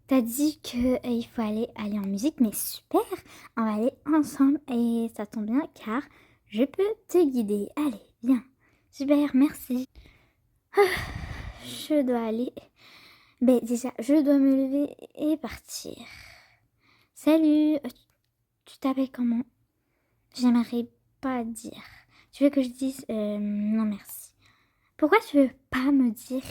T'as dit que il faut aller en musique, mais super, on va aller ensemble et ça tombe bien car je peux te guider. Allez, viens. Super, merci. Je dois aller. Ben déjà, je dois me lever et partir. Salut, tu t'appelles comment? J'aimerais pas dire. Tu veux que je dise non merci. Pourquoi tu veux pas me dire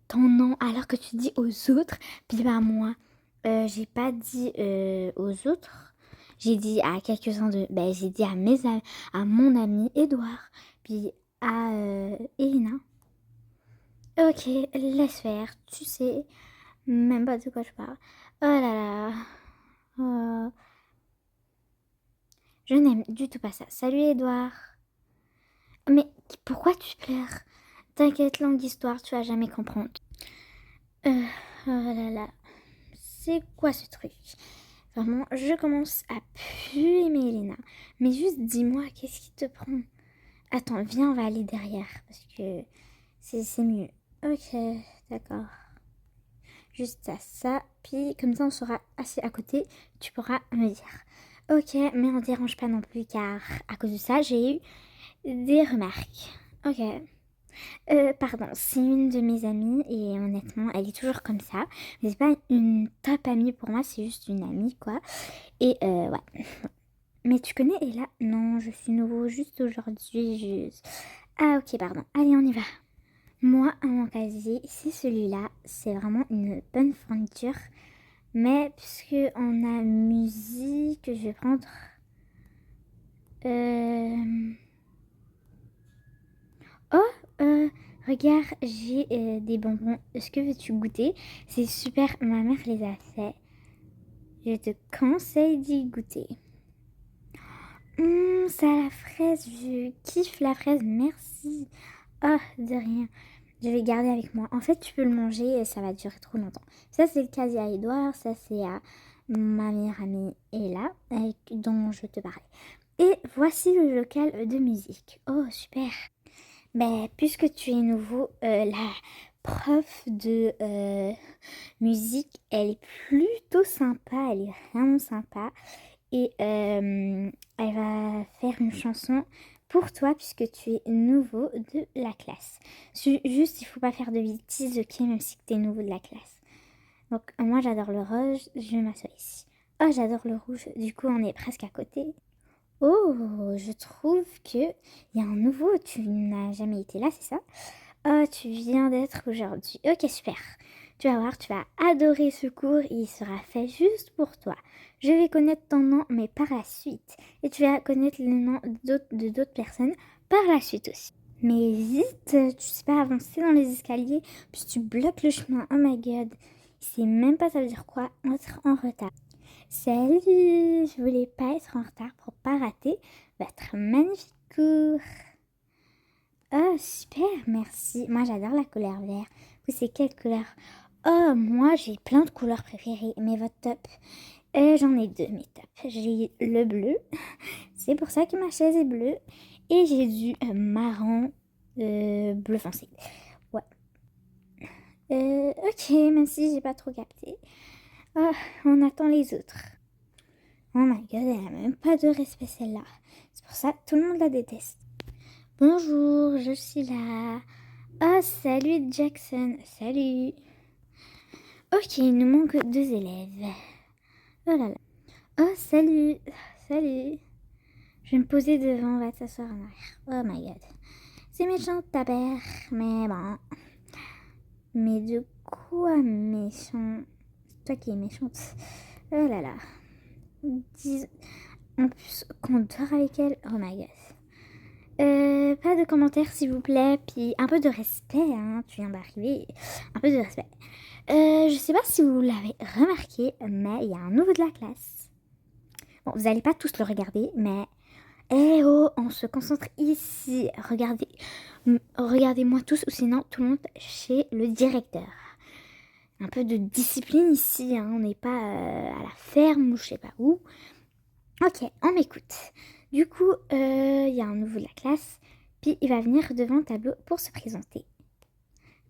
ton nom alors que tu dis aux autres, puis pas à moi? J'ai pas dit aux autres. J'ai dit à quelques-uns de... Ben, j'ai dit à mon ami Edouard, puis à Elina. Ok, laisse faire, tu sais même pas de quoi je parle. Oh là là. Oh. Je n'aime du tout pas ça. Salut Edouard. Mais pourquoi tu pleures? T'inquiète, longue histoire, tu vas jamais comprendre. Euh, oh là là. C'est quoi ce truc? Vraiment, je commence à plus aimer Elena. Mais juste dis-moi, qu'est-ce qui te prend? Attends, viens, on va aller derrière. Parce que c'est mieux. Ok, d'accord. Juste à ça. Puis comme ça, on sera assis à côté. Tu pourras me dire. Ok, mais on dérange pas non plus car à cause de ça, j'ai eu des remarques. Ok. Pardon, c'est une de mes amies et honnêtement, elle est toujours comme ça. Mais c'est pas une top amie pour moi, c'est juste une amie quoi. Et ouais. Mais tu connais Ella? Non, je suis nouveau juste aujourd'hui. Ah ok, pardon. Allez, on y va. Moi, mon casier, c'est celui-là. C'est vraiment une bonne fourniture. Mais puisque on a musique, je vais prendre... Euh... Oh, regarde, j'ai des bonbons. Est-ce que veux-tu goûter? C'est super, ma mère les a fait. Je te conseille d'y goûter. Ça a la fraise, je kiffe la fraise, merci. Oh, de rien. Je vais garder avec moi. En fait, tu peux le manger et ça va durer trop longtemps. Ça, c'est le casier à Edouard, ça, c'est à ma meilleure amie Ella, dont je te parlais. Et voici le local de musique. Oh, super. Ben, puisque tu es nouveau, la prof de musique, elle est plutôt sympa, elle est vraiment sympa. Et elle va faire une chanson pour toi puisque tu es nouveau de la classe. Juste, il faut pas faire de bêtises, ok, même si tu es nouveau de la classe. Donc, moi, j'adore le rose, je m'assois ici. Oh, j'adore le rouge, du coup, on est presque à côté. Oh, je trouve que il y a un nouveau, tu n'as jamais été là, c'est ça? Oh, tu viens d'être aujourd'hui. Ok, super. Tu vas voir, tu vas adorer ce cours, il sera fait juste pour toi. Je vais connaître ton nom, mais par la suite. Et tu vas connaître le nom de d'autres personnes par la suite aussi. Mais vite, tu sais pas avancer dans les escaliers, puis tu bloques le chemin. Oh my god. Il sait même pas ça veut dire quoi, être en retard. Salut, je voulais pas être en retard pour pas rater votre magnifique cours. Oh, super, merci. Moi, j'adore la couleur vert. Vous, c'est quelle couleur? Oh, moi, j'ai plein de couleurs préférées. Mais votre top? J'en ai deux, mes tops. J'ai le bleu. C'est pour ça que ma chaise est bleue. Et j'ai du marron bleu foncé. Ouais. Ok, même si j'ai pas trop capté. Oh, on attend les autres. Oh my god, elle a même pas de respect celle-là. C'est pour ça que tout le monde la déteste. Bonjour, je suis là. Oh, salut Jackson, salut. Ok, il nous manque deux élèves. Oh là là. Oh, salut, salut. Je vais me poser devant, on va t'asseoir en arrière. Oh my god. C'est méchant de ta père, mais bon. Mais de quoi méchant? C'est toi qui es méchante. Oh là là. En plus, qu'on dort avec elle. Oh my god. Pas de commentaires s'il vous plaît, puis un peu de respect, hein, tu viens d'arriver, un peu de respect. Je sais pas si vous l'avez remarqué, mais il y a un nouveau de la classe. Bon, vous allez pas tous le regarder, mais eh oh, on se concentre ici. Regardez-moi tous, ou sinon tout le monde chez le directeur. Un peu de discipline ici, hein, on n'est pas à la ferme ou je sais pas où. Ok, on m'écoute. Du coup, il y a un nouveau de la classe, puis il va venir devant le tableau pour se présenter.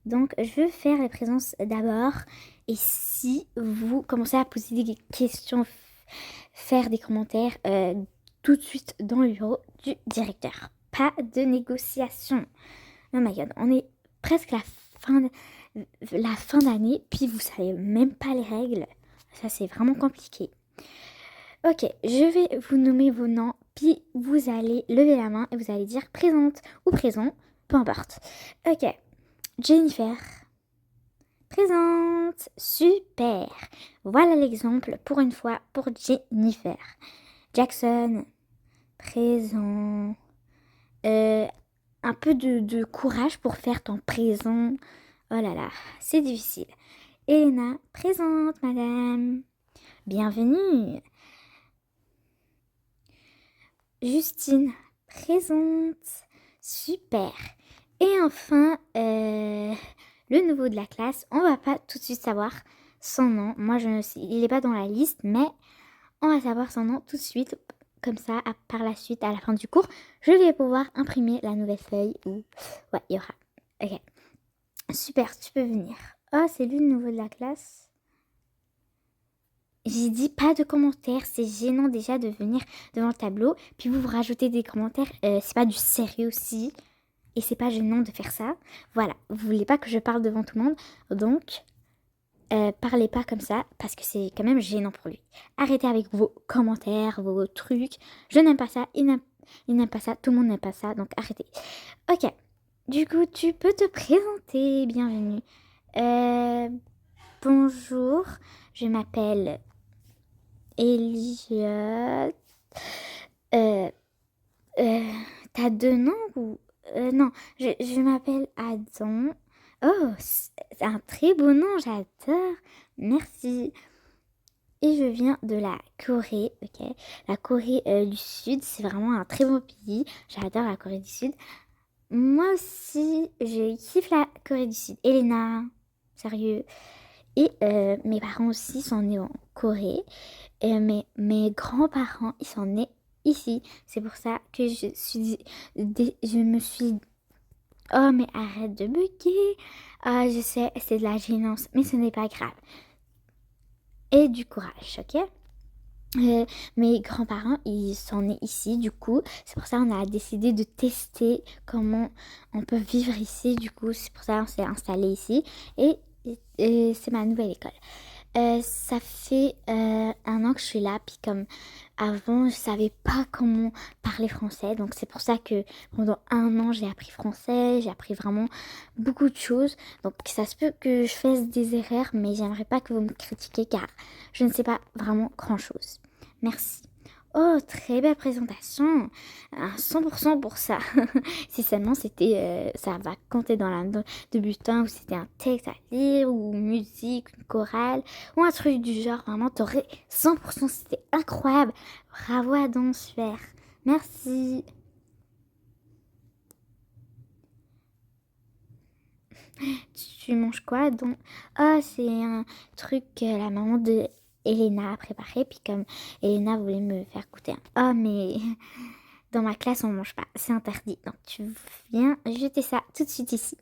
Donc, je veux faire les présences d'abord Et si vous commencez à poser des questions, faire des commentaires tout de suite dans le bureau du directeur. Pas de négociation. Oh my god, on est presque la fin d'année, puis vous savez même pas les règles. Ça, c'est vraiment compliqué. Ok, je vais vous nommer vos noms, puis vous allez lever la main et vous allez dire présente ou présent, peu importe. Ok, Jennifer. Présente. Super. Voilà l'exemple pour une fois pour Jennifer. Jackson. Présent. Un peu de courage pour faire ton présent. Oh là là, c'est difficile. Elena. Présente, madame. Bienvenue. Justine. Présente. Super. Et enfin, le nouveau de la classe, on va pas tout de suite savoir son nom. Moi, il n'est pas dans la liste, mais on va savoir son nom tout de suite. Comme ça, par la suite, à la fin du cours, je vais pouvoir imprimer la nouvelle feuille où, ouais, il y aura. Ok. Super, tu peux venir. Oh, c'est lui le nouveau de la classe. J'ai dit pas de commentaires, c'est gênant déjà de venir devant le tableau. Puis vous rajoutez des commentaires, c'est pas du sérieux aussi. Et c'est pas gênant de faire ça. Voilà, vous voulez pas que je parle devant tout le monde. Donc, parlez pas comme ça parce que c'est quand même gênant pour lui. Arrêtez avec vos commentaires, vos trucs. Je n'aime pas ça, il n'aime pas ça, tout le monde n'aime pas ça, donc arrêtez. Ok, du coup, tu peux te présenter. Bienvenue. Bonjour, je m'appelle Elliot. T'as deux noms ou... non, je m'appelle Adam. Oh, c'est un très beau nom, j'adore. Merci. Et je viens de la Corée, ok. La Corée du Sud, c'est vraiment un très beau pays. J'adore la Corée du Sud. Moi aussi, je kiffe la Corée du Sud. Elena, sérieux. Et mes parents aussi sont nés en Corée. Et mes grands-parents, ils sont nés ici. C'est pour ça que je me suis... Oh, mais arrête de bugger. Ah, je sais, c'est de la gênance, mais ce n'est pas grave. Et du courage, ok? Mes grands-parents, ils sont nés ici, du coup. C'est pour ça qu'on a décidé de tester comment on peut vivre ici. Du coup, c'est pour ça qu'on s'est installé ici. Et c'est ma nouvelle école. Ça fait un an que je suis là, puis comme avant, je savais pas comment parler français, donc c'est pour ça que pendant un an, j'ai appris français, j'ai appris vraiment beaucoup de choses. Donc ça se peut que je fasse des erreurs, mais j'aimerais pas que vous me critiquiez car je ne sais pas vraiment grand-chose. Merci. Oh, très belle présentation. Un 100% pour ça. Si seulement ça va compter dans la note de bulletin ou c'était un texte à lire ou musique, une chorale ou un truc du genre. Vraiment, t'aurais 100%. C'était incroyable. Bravo Adam, super. Merci. Tu manges quoi donc? Ah, c'est un truc que la maman de Elena a préparé. Puis comme Elena voulait me faire goûter un... Ah, mais dans ma classe, on mange pas. C'est interdit. Donc tu viens jeter ça tout de suite ici.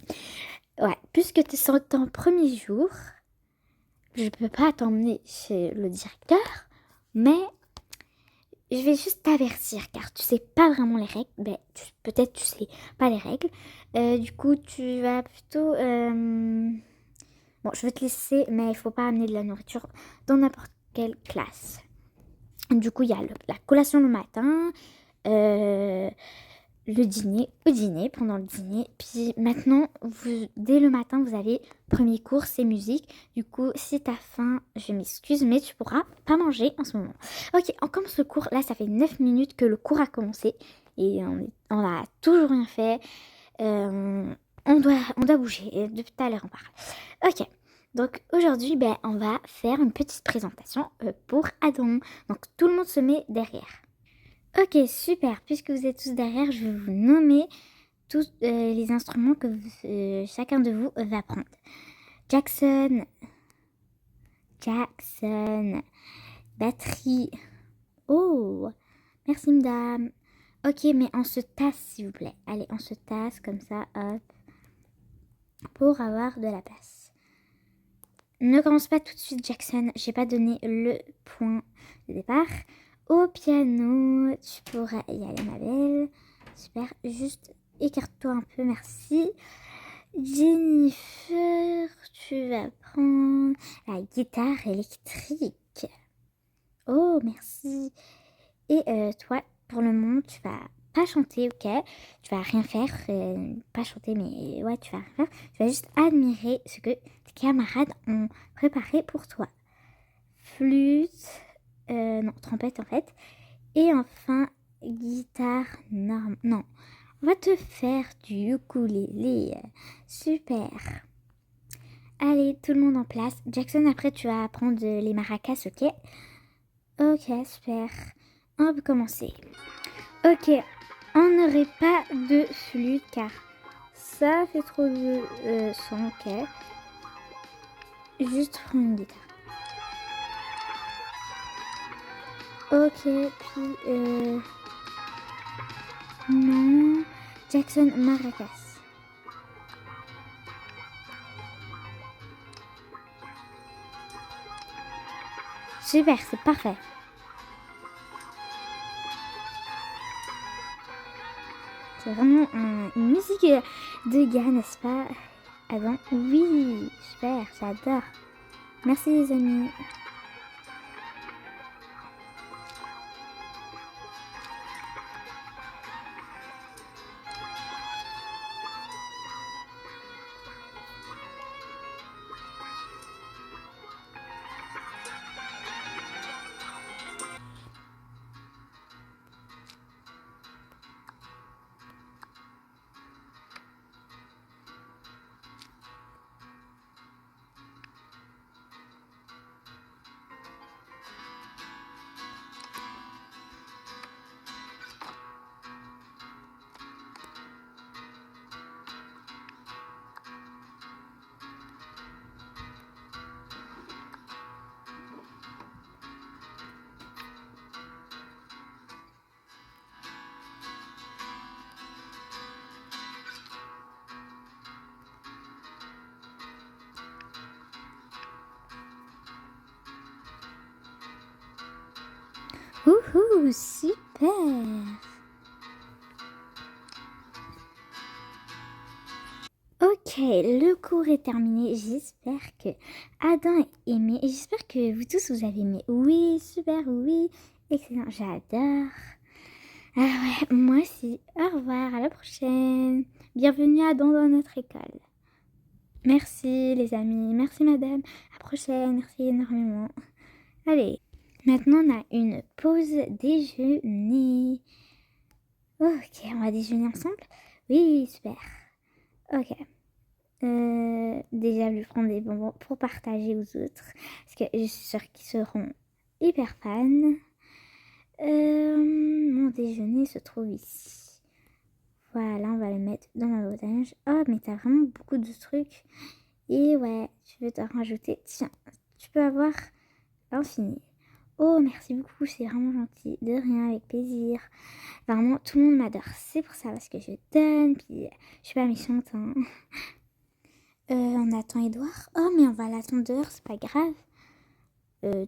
Ouais, puisque tu es sur ton premier jour, je peux pas t'emmener chez le directeur, mais je vais juste t'avertir car tu sais pas vraiment les règles. Ben, peut-être tu sais pas les règles. Du coup, tu vas plutôt... Bon, je vais te laisser, mais il faut pas amener de la nourriture dans n'importe quelle classe. Du coup, il y a la collation le matin, le dîner, au dîner, pendant le dîner. Puis maintenant, dès le matin, vous avez premier cours, c'est musique. Du coup, si t'as faim, je m'excuse, mais tu pourras pas manger en ce moment. Ok, on commence le cours. Là, ça fait 9 minutes que le cours a commencé. Et on a toujours rien fait. On doit bouger. Et depuis tout à l'heure, on parle. Ok. Donc aujourd'hui, ben, on va faire une petite présentation pour Adam. Donc tout le monde se met derrière. Ok, super. Puisque vous êtes tous derrière, je vais vous nommer tous les instruments que chacun de vous va prendre. Jackson. Batterie. Oh, merci madame. Ok, mais on se tasse s'il vous plaît. Allez, on se tasse comme ça, hop. Pour avoir de la place. Ne commence pas tout de suite, Jackson. J'ai pas donné le point de départ. Au piano, tu pourras y aller, ma belle. Super. Juste écarte-toi un peu, merci. Jennifer, tu vas prendre la guitare électrique. Oh, merci. Et toi, pour le moment, tu vas pas chanter, ok? Tu vas rien faire. Pas chanter, mais ouais, tu vas rien faire. Tu vas juste admirer ce que tes camarades ont préparé pour toi. Flûte, non, trompette en fait. Et enfin, guitare norme. Non, on va te faire du ukulélé. Super. Allez, tout le monde en place. Jackson, après, tu vas apprendre les maracas, ok? Ok, super. On peut commencer. Ok, on n'aurait pas de flûte car ça fait trop de son, ok? Juste prendre une guitare. Ok, puis non. Jackson, maracas. Super, c'est parfait. C'est vraiment une musique de gars, n'est-ce pas? Adam, oui, super, j'adore. Merci les amis. Ouhou, super. Ok, le cours est terminé. J'espère que Adam a aimé. Et j'espère que vous tous vous avez aimé. Oui, super, oui. Excellent, j'adore. Ah ouais, moi aussi. Au revoir, à la prochaine. Bienvenue à dans notre école. Merci les amis, merci madame. À la prochaine, merci énormément. Allez, maintenant on a une pause déjeuner. Ok, on va déjeuner ensemble? Oui, super. Ok. Déjà lui prendre des bonbons pour partager aux autres. Parce que je suis sûre qu'ils seront hyper fans. Mon déjeuner se trouve ici. Voilà, on va le mettre dans ma bouteille. Oh, mais t'as vraiment beaucoup de trucs. Et ouais, tu veux t'en rajouter. Tiens, tu peux avoir l'infini. Oh, merci beaucoup, c'est vraiment gentil. De rien, avec plaisir. Vraiment, tout le monde m'adore. C'est pour ça, parce que je donne, puis je suis pas méchante. Hein. On attend Edouard. Oh, mais on va l'attendre dehors, c'est pas grave.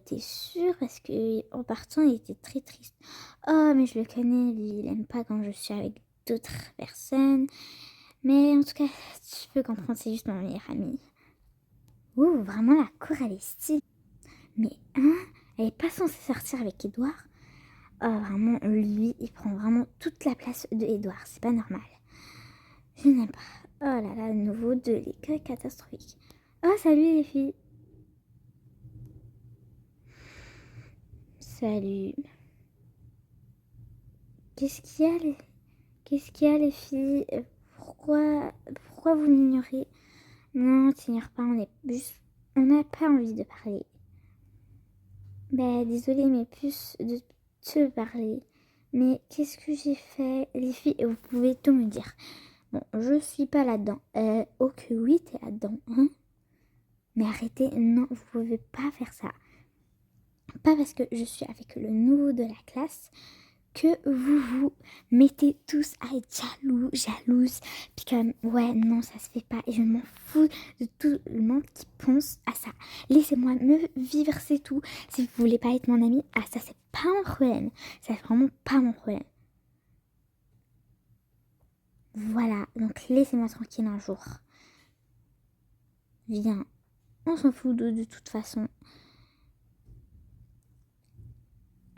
T'es sûre? Parce que en partant, il était très triste. Oh, mais je le connais, lui, il aime pas quand je suis avec d'autres personnes. Mais en tout cas, tu peux comprendre, c'est juste mon meilleur ami. Ouh, vraiment, la cour, elle est stylée. Mais, hein, elle est pas censée sortir avec Edouard. Oh, vraiment, lui, il prend vraiment toute la place de Edouard. C'est pas normal. Je n'aime pas. Oh là là, de nouveau de l'école catastrophique. Oh, salut les filles. Salut. Qu'est-ce qu'il y a les... Qu'est-ce qu'il y a les filles? Pourquoi vous m'ignorez? Non, t'ignores pas, on est juste... On n'a pas envie de parler. Bah, désolée, mais plus de te parler. Mais qu'est-ce que j'ai fait? Les filles, vous pouvez tout me dire. Bon, je suis pas là-dedans. Oh que oui, t'es là-dedans, hein? Mais arrêtez, non, vous pouvez pas faire ça. Pas parce que je suis avec le nouveau de la classe que vous mettez tous à être jalouses. Puis comme, ouais, non, ça se fait pas. Et je m'en fous de tout le monde qui pense à ça. Laissez-moi me vivre, c'est tout. Si vous voulez pas être mon ami, ça c'est pas mon problème. Ça c'est vraiment pas mon problème. Voilà, donc laissez-moi tranquille un jour. Viens, on s'en fout de toute façon.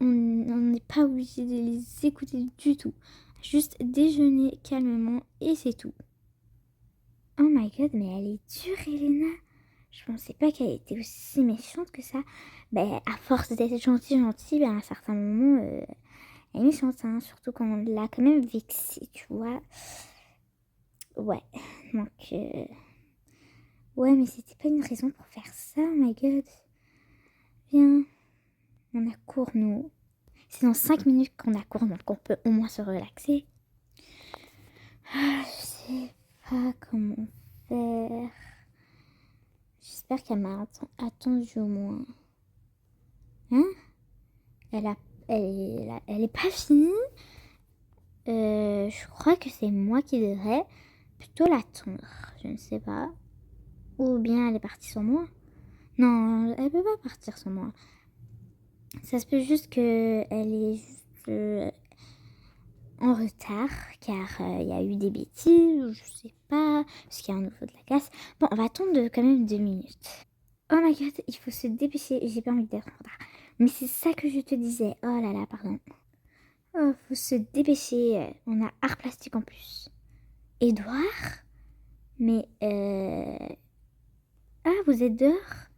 On n'est pas obligé de les écouter du tout. Juste déjeuner calmement et c'est tout. Oh my god, mais elle est dure, Elena. Je pensais pas qu'elle était aussi méchante que ça. Ben, à force d'être gentille, ben, à un certain moment, elle est méchante, hein, surtout quand on l'a quand même vexée, tu vois. Ouais, donc... Ouais, mais c'était pas une raison pour faire ça, oh my god. Viens, on a cours, nous. C'est dans 5 minutes qu'on a cours, donc on peut au moins se relaxer. Je sais pas comment faire. J'espère qu'elle m'a attendu au moins. Hein? Elle est pas finie. Je crois que c'est moi qui devrais plutôt l'attendre. Je ne sais pas. Ou bien elle est partie sans moi. Non, elle peut pas partir sans moi. Ça se peut juste que elle est juste en retard car il y a eu des bêtises ou je sais pas parce qu'il y a un nouveau de la classe. Bon, on va attendre quand même 2 minutes. Oh my god, il faut se dépêcher. J'ai pas envie d'être en retard. Mais c'est ça que je te disais. Oh là là, pardon. Oh, faut se dépêcher. On a art plastique en plus. Edouard? Mais ah, vous êtes dehors?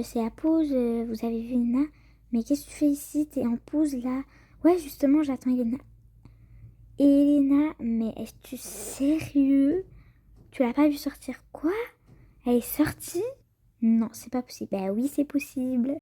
C'est à pause. Vous avez vu Elena? Mais qu'est-ce que tu fais ici? T'es en pause là? Ouais, justement, j'attends Elena. Elena, mais es-tu sérieux? Tu l'as pas vu sortir quoi? Elle est sortie? Non, c'est pas possible. Bah oui, c'est possible.